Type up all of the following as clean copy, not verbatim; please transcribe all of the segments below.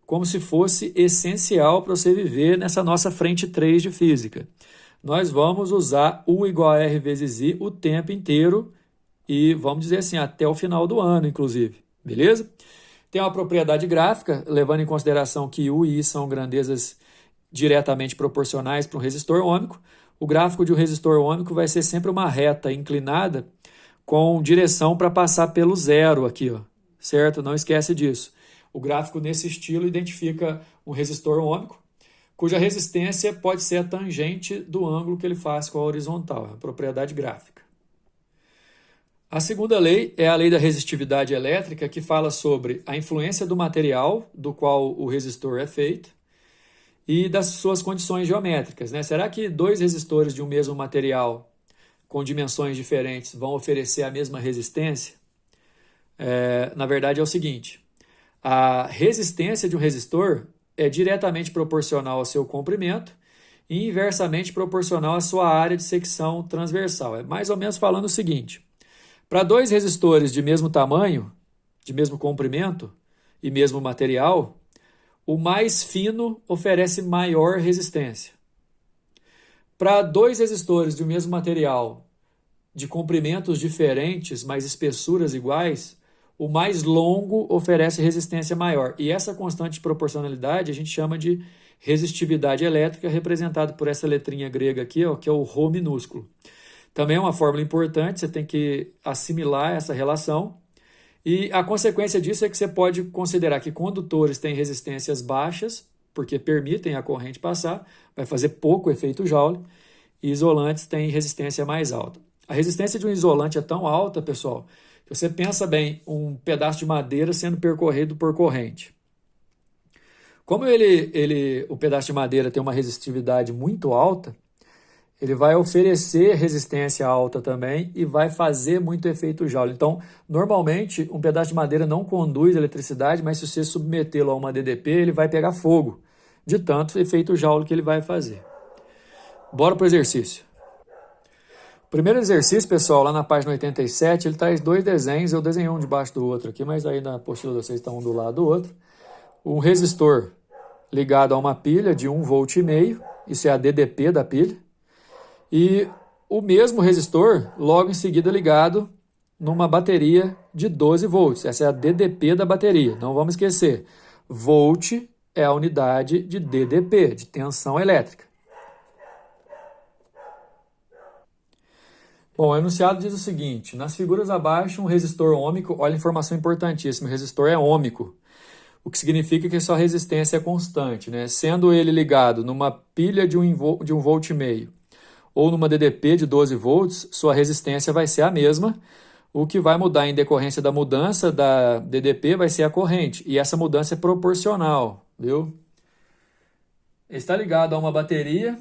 como se fosse essencial para você viver nessa nossa frente 3 de física. Nós vamos usar U igual a R vezes I o tempo inteiro e vamos dizer assim, até o final do ano, inclusive. Beleza? Tem uma propriedade gráfica, levando em consideração que U e I são grandezas diretamente proporcionais para um resistor ôhmico. O gráfico de um resistor ôhmico vai ser sempre uma reta inclinada com direção para passar pelo zero aqui, ó, certo? Não esquece disso. O gráfico nesse estilo identifica um resistor ôhmico, cuja resistência pode ser a tangente do ângulo que ele faz com a horizontal, a propriedade gráfica. A segunda lei é a lei da resistividade elétrica, que fala sobre a influência do material do qual o resistor é feito e das suas condições geométricas, né? Será que dois resistores de um mesmo material com dimensões diferentes vão oferecer a mesma resistência? Na verdade é o seguinte, a resistência de um resistor é diretamente proporcional ao seu comprimento e inversamente proporcional à sua área de secção transversal. É mais ou menos falando o seguinte, para dois resistores de mesmo tamanho, de mesmo comprimento e mesmo material, o mais fino oferece maior resistência. Para dois resistores de mesmo material, de comprimentos diferentes, mas espessuras iguais, o mais longo oferece resistência maior. E essa constante de proporcionalidade a gente chama de resistividade elétrica, representado por essa letrinha grega aqui, ó, que é o Rho minúsculo. Também é uma fórmula importante, você tem que assimilar essa relação. E a consequência disso é que você pode considerar que condutores têm resistências baixas, porque permitem a corrente passar, vai fazer pouco efeito Joule, e isolantes têm resistência mais alta. A resistência de um isolante é tão alta, pessoal, que você pensa bem, um pedaço de madeira sendo percorrido por corrente. Como o pedaço de madeira tem uma resistividade muito alta, ele vai oferecer resistência alta também e vai fazer muito efeito Joule. Então, normalmente, um pedaço de madeira não conduz eletricidade, mas se você submetê-lo a uma DDP, ele vai pegar fogo, de tanto efeito Joule que ele vai fazer. Bora para o exercício. O primeiro exercício, pessoal, lá na página 87, ele traz dois desenhos. Eu desenhei um debaixo do outro aqui, mas aí na apostila vocês estão um do lado do outro. Um resistor ligado a uma pilha de 1,5 V, isso é a DDP da pilha. E o mesmo resistor, logo em seguida, ligado numa bateria de 12 volts. Essa é a DDP da bateria. Não vamos esquecer, volt é a unidade de DDP, de tensão elétrica. Bom, o enunciado diz o seguinte, nas figuras abaixo, um resistor ôhmico, olha a informação importantíssima, o resistor é ôhmico, o que significa que sua resistência é constante, né? Sendo ele ligado numa pilha de 1,5 volt ou numa DDP de 12 volts, sua resistência vai ser a mesma. O que vai mudar em decorrência da mudança da DDP vai ser a corrente. E essa mudança é proporcional, viu? Está ligado a uma bateria.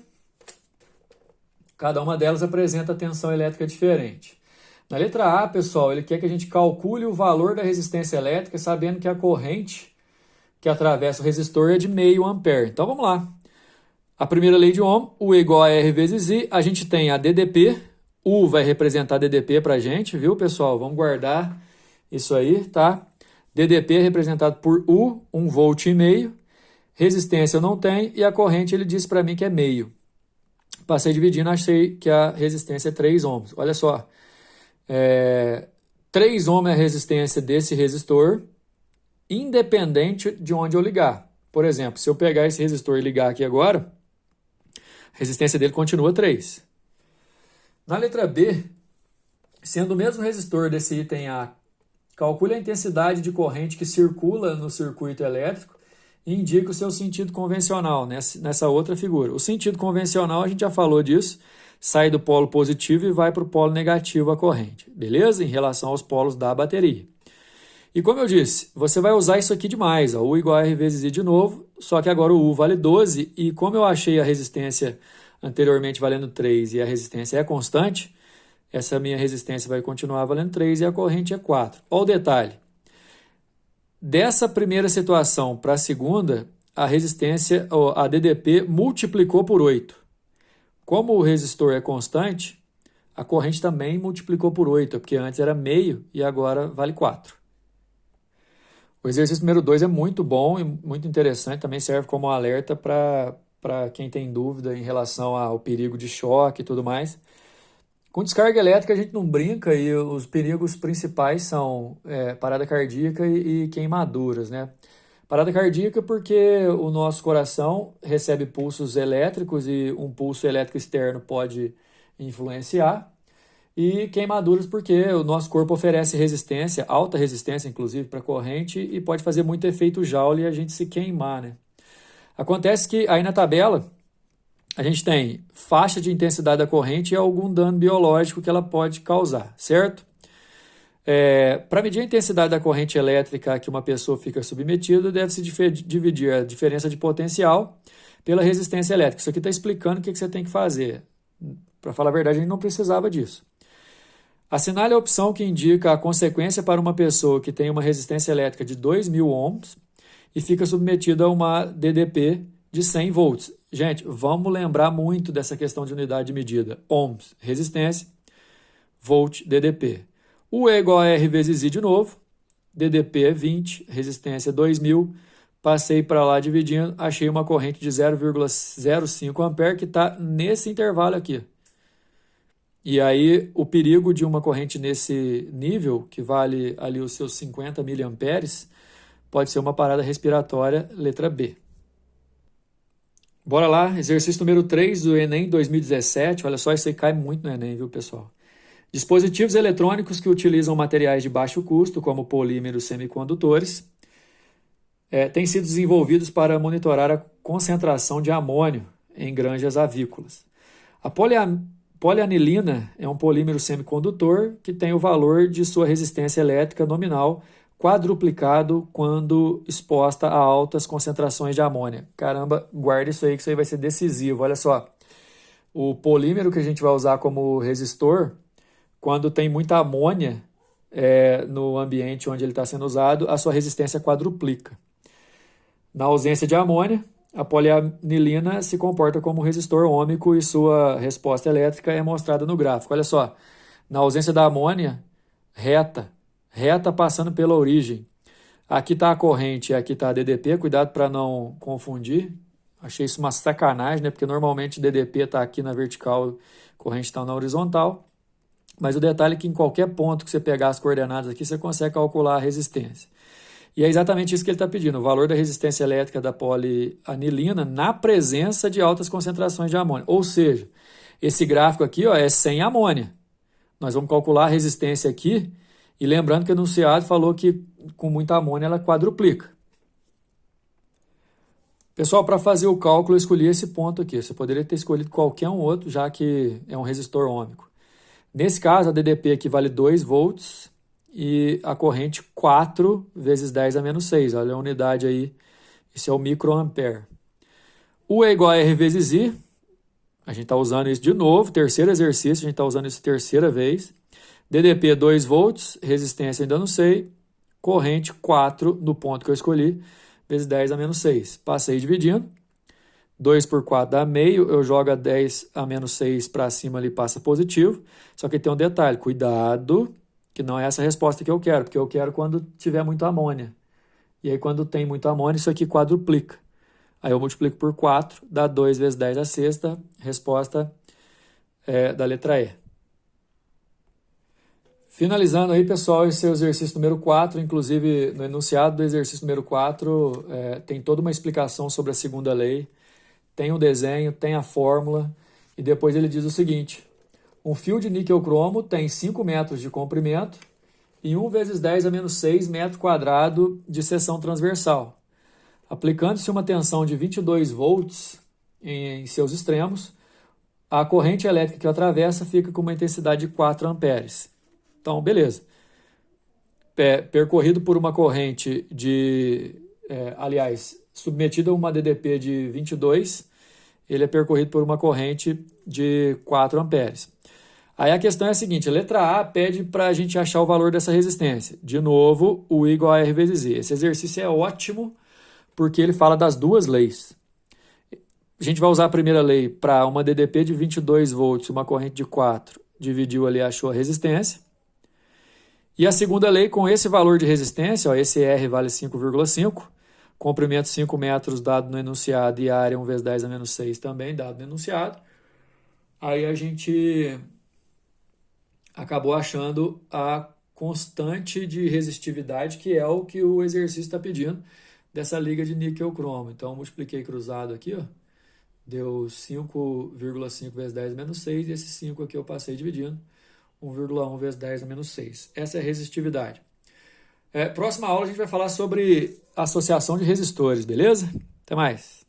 Cada uma delas apresenta tensão elétrica diferente. Na letra A, pessoal, ele quer que a gente calcule o valor da resistência elétrica, sabendo que a corrente que atravessa o resistor é de meio ampere. Então, vamos lá. A primeira lei de Ohm, U igual a R vezes I, a gente tem a DDP, U vai representar DDP para a gente, viu, pessoal? Vamos guardar isso aí, tá? DDP é representado por U, 1,5 volt, resistência eu não tenho, e a corrente ele diz para mim que é meio. Passei dividindo, achei que a resistência é 3 ohms. Olha só, 3 ohms é a resistência desse resistor, independente de onde eu ligar. Por exemplo, se eu pegar esse resistor e ligar aqui agora, a resistência dele continua 3. Na letra B, sendo o mesmo resistor desse item A, calcule a intensidade de corrente que circula no circuito elétrico e indica o seu sentido convencional nessa outra figura. O sentido convencional, a gente já falou disso, sai do polo positivo e vai para o polo negativo a corrente, beleza? Em relação aos polos da bateria. E como eu disse, você vai usar isso aqui demais, ó, U igual a R vezes I de novo, só que agora o U vale 12, e como eu achei a resistência anteriormente valendo 3 e a resistência é constante, essa minha resistência vai continuar valendo 3 e a corrente é 4. Olha o detalhe. Dessa primeira situação para a segunda, a resistência, a DDP multiplicou por 8. Como o resistor é constante, a corrente também multiplicou por 8, porque antes era meio e agora vale 4. O exercício número 2 é muito bom e muito interessante, também serve como alerta para quem tem dúvida em relação ao perigo de choque e tudo mais. Com descarga elétrica a gente não brinca e os perigos principais são parada cardíaca e queimaduras, né? Parada cardíaca porque o nosso coração recebe pulsos elétricos e um pulso elétrico externo pode influenciar. E queimaduras porque o nosso corpo oferece resistência, alta resistência inclusive para corrente e pode fazer muito efeito Joule e a gente se queimar, né? Acontece que aí na tabela a gente tem faixa de intensidade da corrente e algum dano biológico que ela pode causar, certo? Para medir a intensidade da corrente elétrica a que uma pessoa fica submetida, deve-se dividir a diferença de potencial pela resistência elétrica. Isso aqui está explicando o que você tem que fazer. Para falar a verdade, a gente não precisava disso. Assinale a opção que indica a consequência para uma pessoa que tem uma resistência elétrica de 2.000 ohms e fica submetida a uma DDP de 100 volts. Gente, vamos lembrar muito dessa questão de unidade de medida. Ohms, resistência, volt, DDP. U é igual a R vezes I de novo. DDP é 20, resistência é 2.000. Passei para lá dividindo, achei uma corrente de 0,05 ampere que está nesse intervalo aqui. E aí o perigo de uma corrente nesse nível, que vale ali os seus 50 miliamperes, pode ser uma parada respiratória, letra B. Bora lá, exercício número 3 do Enem 2017. Olha só, isso aí cai muito no Enem, viu, pessoal? Dispositivos eletrônicos que utilizam materiais de baixo custo, como polímeros semicondutores, têm sido desenvolvidos para monitorar a concentração de amônio em granjas avícolas. A polianilina é um polímero semicondutor que tem o valor de sua resistência elétrica nominal quadruplicado quando exposta a altas concentrações de amônia. Caramba, guarda isso aí que isso aí vai ser decisivo. Olha só, o polímero que a gente vai usar como resistor, quando tem muita amônia no ambiente onde ele está sendo usado, a sua resistência quadruplica. Na ausência de amônia, a polianilina se comporta como resistor ôhmico e sua resposta elétrica é mostrada no gráfico. Olha só, na ausência da amônia, reta passando pela origem. Aqui está a corrente e aqui está a DDP, cuidado para não confundir. Achei isso uma sacanagem, né? Porque normalmente DDP está aqui na vertical, corrente está na horizontal. Mas o detalhe é que em qualquer ponto que você pegar as coordenadas aqui, você consegue calcular a resistência. E é exatamente isso que ele está pedindo, o valor da resistência elétrica da polianilina na presença de altas concentrações de amônia. Ou seja, esse gráfico aqui é sem amônia. Nós vamos calcular a resistência aqui, e lembrando que o enunciado falou que com muita amônia ela quadruplica. Pessoal, para fazer o cálculo eu escolhi esse ponto aqui. Você poderia ter escolhido qualquer um outro, já que é um resistor ôhmico. Nesse caso, a DDP aqui vale 2 volts e a corrente 4 vezes 10 a menos 6. Olha a unidade aí, esse é o microampere. U é igual a R vezes I. A gente está usando isso de novo, terceiro exercício, a gente está usando isso terceira vez. DDP 2 volts, resistência ainda não sei, corrente 4 no ponto que eu escolhi, vezes 10 a menos 6. Passei dividindo, 2 por 4 dá meio, eu jogo a 10 a menos 6 para cima ali, passa positivo. Só que tem um detalhe, cuidado, que não é essa a resposta que eu quero, porque eu quero quando tiver muito amônia. E aí quando tem muito amônia, isso aqui quadruplica. Aí eu multiplico por 4, dá 2 vezes 10 a sexta, resposta da letra E. Finalizando aí, pessoal, esse é o exercício número 4, inclusive no enunciado do exercício número 4 tem toda uma explicação sobre a segunda lei, tem um desenho, tem a fórmula, e depois ele diz o seguinte: um fio de níquel cromo tem 5 metros de comprimento e 1 vezes 10 a menos 6 metro quadrado de seção transversal. Aplicando-se uma tensão de 22 volts em seus extremos, a corrente elétrica que o atravessa fica com uma intensidade de 4 amperes. Então, beleza. Percorrido por uma corrente submetido a uma DDP de 22, ele é percorrido por uma corrente de 4 amperes. Aí a questão é a seguinte, a letra A pede para a gente achar o valor dessa resistência. De novo, U igual a R vezes I. Esse exercício é ótimo porque ele fala das duas leis. A gente vai usar a primeira lei para uma DDP de 22 volts, uma corrente de 4, dividiu ali, achou a resistência. E a segunda lei, com esse valor de resistência, ó, esse R vale 5,5, comprimento 5 metros dado no enunciado e área 1 vezes 10 a menos 6 também dado no enunciado. Aí a gente acabou achando a constante de resistividade, que é o que o exercício está pedindo, dessa liga de níquel-cromo. Então, multipliquei cruzado aqui, ó, deu 5,5 vezes 10 a menos 6, e esse 5 aqui eu passei dividindo, 1,1 vezes 10 a menos 6. Essa é a resistividade. Próxima aula a gente vai falar sobre associação de resistores, beleza? Até mais!